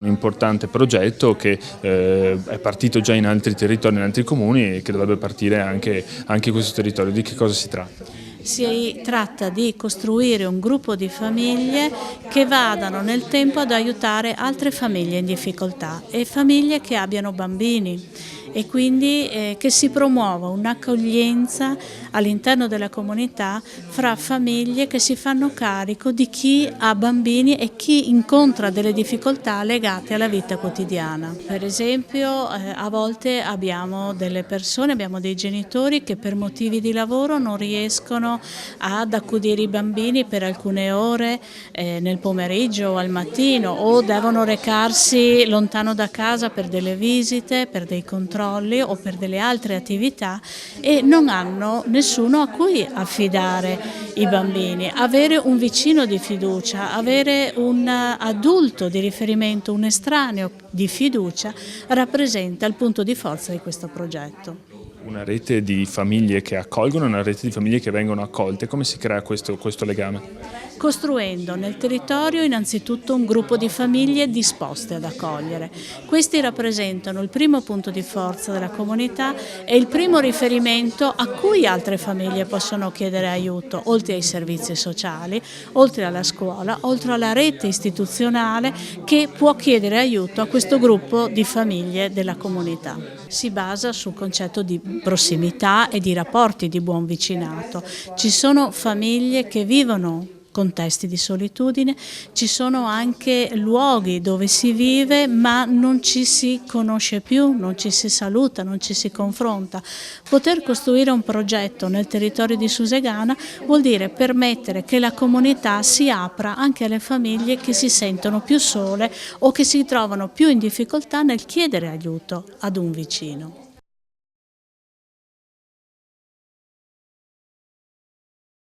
Un importante progetto che è partito già in altri territori, in altri comuni e che dovrebbe partire anche in questo territorio. Di che cosa si tratta? Si tratta di costruire un gruppo di famiglie che vadano nel tempo ad aiutare altre famiglie in difficoltà e famiglie che abbiano bambini e quindi che si promuova un'accoglienza all'interno della comunità fra famiglie che si fanno carico di chi ha bambini e chi incontra delle difficoltà legate alla vita quotidiana. Per esempio a volte abbiamo delle persone, abbiamo dei genitori che per motivi di lavoro non riescono ad accudire i bambini per alcune ore nel pomeriggio o al mattino o devono recarsi lontano da casa per delle visite, per dei controlli o per delle altre attività e non hanno nessuno a cui affidare i bambini. Avere un vicino di fiducia, avere un adulto di riferimento, un estraneo di fiducia rappresenta il punto di forza di questo progetto. Una rete di famiglie che accolgono, una rete di famiglie che vengono accolte. Come si crea questo legame? Costruendo nel territorio innanzitutto un gruppo di famiglie disposte ad accogliere. Questi rappresentano il primo punto di forza della comunità e il primo riferimento a cui altre famiglie possono chiedere aiuto, oltre ai servizi sociali, oltre alla scuola, oltre alla rete istituzionale che può chiedere aiuto a questo gruppo di famiglie della comunità. Si basa sul concetto di prossimità e di rapporti di buon vicinato. Ci sono famiglie che vivono contesti di solitudine, ci sono anche luoghi dove si vive ma non ci si conosce più, non ci si saluta, non ci si confronta. Poter costruire un progetto nel territorio di Susegana vuol dire permettere che la comunità si apra anche alle famiglie che si sentono più sole o che si trovano più in difficoltà nel chiedere aiuto ad un vicino.